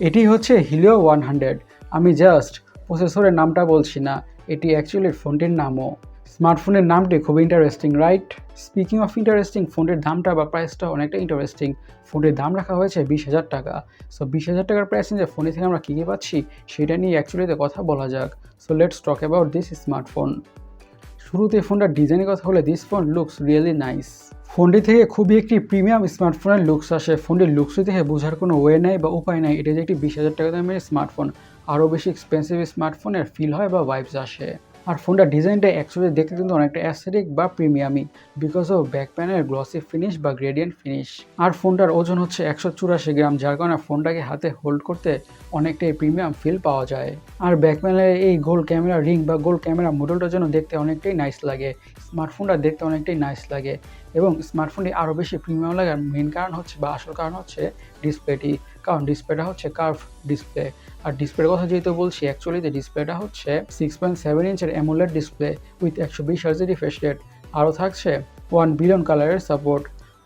এটি হচ্ছে হিলিও 100। আমি জাস্ট প্রসেসরের নামটা বলছি না, এটি অ্যাকচুয়ালি ফোনটির নামও। স্মার্টফোনের নামটি খুব interesting, right? Speaking of interesting, ফোনটির দামটা বা প্রাইসটা অনেকটা ইন্টারেস্টিং। ফোনটির দাম রাখা হয়েছে 20,000 টাকা। সো 20,000 টাকার প্রাইস যে ফোনে থেকে আমরা কী কী পাচ্ছি সেটা নিয়ে অ্যাকচুয়ালিতে কথা বলা যাক। So let's talk about this smartphone. শুরুতে ফোনটার ডিজাইনের কথা বলে, this phone looks really nice. ফোনটি থেকে খুবই একটি প্রিমিয়াম স্মার্টফোনের লুকস আসে। ফোনটির লুকসটি দেখে বোঝার কোনো ওয়ে নাই বা উপায় নাই এটা যে একটি 20,000 টাকা দামের স্মার্টফোন। আরও বেশি এক্সপেন্সিভ স্মার্টফোনের ফিল হয় বা ভাইবস আসে। আর ফোনটার ডিজাইনটা অ্যাকচুয়ালি দেখতে কিন্তু অনেকটা অ্যাস্থেটিক বা প্রিমিয়ামই, বিকজ অফ ব্যাক প্যানেলের গ্লসি ফিনিশ বা গ্রেডিয়েন্ট ফিনিশ। আর ফোনটার ওজন হচ্ছে 184 গ্রাম, যার কারণে ফোনটাকে হাতে হোল্ড করতে অনেকটাই প্রিমিয়াম ফিল পাওয়া যায়। আর ব্যাক প্যানেলের এই গোল ক্যামেরা রিং বা গোল ক্যামেরা মডেলটার জন্য দেখতে অনেকটাই নাইস লাগে। স্মার্টফোনটা দেখতে অনেকটাই নাইস লাগে এবং স্মার্টফোনটি আরও বেশি প্রিমিয়াম লাগার মেন কারণ হচ্ছে বা আসল কারণ হচ্ছে ডিসপ্লেটি। কারণ ডিসপ্লেটা হচ্ছে কার্ভ ডিসপ্লে। আর ডিসপ্লের কথা যেহেতু বলছি, অ্যাকচুয়ালিতে ডিসপ্লেটা হচ্ছে 6.7 ইঞ্চের AMOLED display with 120 hertz refresh rate. আরও থাকছে 1 বিলিয়ন কালারের সাপোর্ট।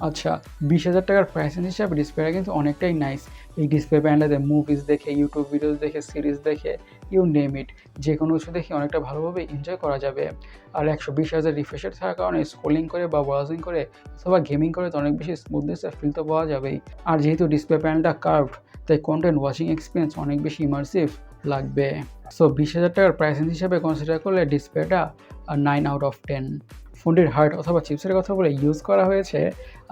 আচ্ছা, 20,000 টাকার প্রাইস হিসাবে ডিসপ্লেটা কিন্তু অনেকটাই নাইস। এই ডিসপ্লে প্যানেলেতে মুভিজ দেখে, ইউটিউব ভিডিওস দেখে, সিরিজ দেখে, ইউ নেম ইট, যে কোনো কিছু দেখে অনেকটা ভালোভাবে এনজয় করা যাবে। আর 120 হার্জের রিফ্রেশ রেট থাকার কারণে স্ক্রোলিং করে বা ব্রাউজিং করে অথবা গেমিং করে তো অনেক বেশি স্মুথনেসের ফিল তো পাওয়া যাবেই। আর যেহেতু ডিসপ্লে প্যানেলটা কার্ভড, তাই কন্টেন্ট ওয়াচিং এক্সপিরিয়েন্স অনেক বেশি ইমার্সিভ লাগবে। সো 20,000 টাকার প্রাইস হিসাবে কনসিডার করলে ডিসপ্লেটা 9 আউট অফ 10। ফোনটির হার্ড অথবা চিপসের কথা বলে ইউজ করা হয়েছে,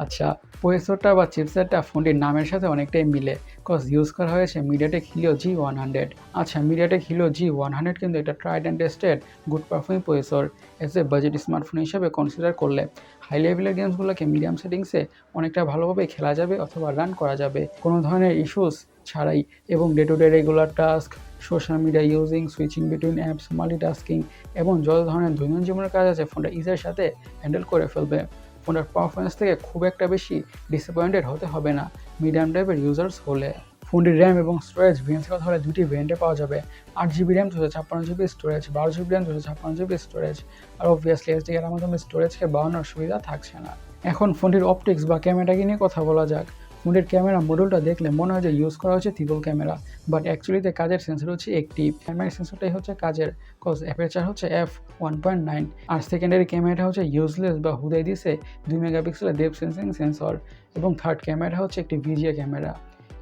আচ্ছা, প্রসেসরটা বা চিপসেটটা ফোনটির নামের সাথে অনেকটাই মিলে, কজ ইউজ করা হয়েছে মিডিয়াটেক হিলিও G100। আচ্ছা, মিডিয়াটেক হিলিও G100 কিন্তু একটা tried and tested good performing processor. As a budget smartphone হিসাবে কনসিডার করলে হাই লেভেলের গেমসগুলোকে মিডিয়াম সেটিংসে অনেকটা ভালোভাবে খেলা যাবে অথবা রান করা যাবে কোনো ধরনের ইস্যুস ছাড়াই। এবং day to day regular task, social media using, switching between apps, multitasking এবং যত ধরনের দৈনন্দিন জীবনের কাজ আছে ফোনটা ইজির সাথে হ্যান্ডেল করে ফেলবে। ফোনটার পারফরমেন্স থেকে খুব একটা বেশি ডিসঅ্যাপয়েন্টেড হতে হবে না মিডিয়াম টাইপের ইউজার্স হলে। ফোনটির র্যাম এবং স্টোরেজ ভেরিয়েন্টের কথা হলে দুটি ভেরিয়েন্টে পাওয়া যাবে। 8 GB RAM, 256 GB storage, 12 GB RAM, 256 GB storage. আর অবভিয়াসলি এসডি কার্ডের মাধ্যমে স্টোরেজকে বাড়ানোর সুবিধা থাকছে না। এখন ফোনটির অপটিক্স বা ক্যামেরাকে নিয়ে কথা বলা যাক। ফোনটির ক্যামেরা মডেলটা দেখলে মনে হয় যে ইউজ করা হচ্ছে ট্রিপল ক্যামেরা, বাট অ্যাকচুয়ালিতে কাজের সেন্সর হচ্ছে একটি। প্রাইমারি সেন্সরটাই হচ্ছে কাজের, কজ অ্যাপারচার হচ্ছে f1.9। আর সেকেন্ডারি ক্যামেরাটা হচ্ছে ইউজলেস বা হুদাই দিছে 2 মেগাপিক্সেলের ডেপথ সেন্সিং সেন্সর। এবং থার্ড ক্যামেরাটা হচ্ছে একটি ভিজিএ ক্যামেরা।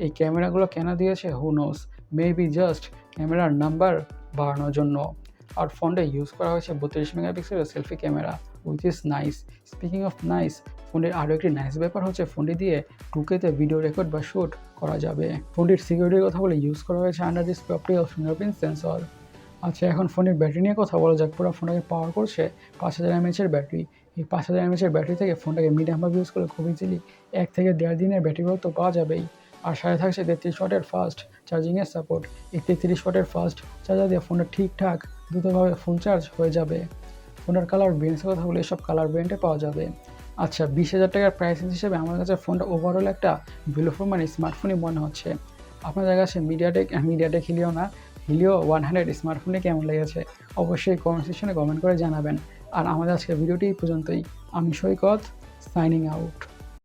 এই ক্যামেরাগুলো কেন দিয়েছে হু নোস, মেবি জাস্ট ক্যামেরার নাম্বার বাড়ানোর জন্য। আর ফোনটা ইউজ করা হয়েছে 32 মেগাপিক্সেলের selfie camera, which is nice. Speaking of nice, ফোনের আরও একটি নাইস ব্যাপার হচ্ছে ফোনটি দিয়ে 2K-তে ভিডিও রেকর্ড বা শ্যুট করা যাবে। ফোনটির সিকিউরিটির কথা বলে ইউজ করা হয়েছে under display optical fingerprint sensor. আচ্ছা, এখন ফোনের ব্যাটারি নিয়ে কথা বলা যাক। পুরো ফোনটাকে পাওয়ার করছে 5000 mAh ব্যাটারি। এই 5000 mAh ব্যাটারি থেকে ফোনটাকে মিডিয়ামভাবে ইউজ করলে খুব ইজিলি 1 থেকে 1.5 দিনের ব্যাটারি ব্যাকআপ তো পাওয়া যাবেই। আর সাথে থাকছে 33 ওয়াটের ফাস্ট চার্জিংয়ের সাপোর্ট। এই 33 ওয়াটের ফাস্ট চার্জার দিয়ে ফোনটা ঠিকঠাক দ্রুতভাবে ফুল চার্জ হয়ে যাবে। ফোনের কালার ব্রেন্ডসের কথা বলে এসব কালার ব্রেন্ডে পাওয়া যাবে। আচ্ছা, 20,000 টাকার প্রাইস হিসেবে আমার কাছে ফোনটা ওভারঅল একটা ভ্যালু ফর মানি স্মার্টফোনই মনে হচ্ছে। আপনাদের কাছে মিডিয়াটেক হিলিও না, হিলিও 100 স্মার্টফোনে কেমন লেগেছে অবশ্যই কমেন্ট সেকশনে কমেন্ট করে জানাবেন। আর আমাদের আজকের ভিডিওটি এই পর্যন্তই। আমি সৈকত, সাইনিং আউট।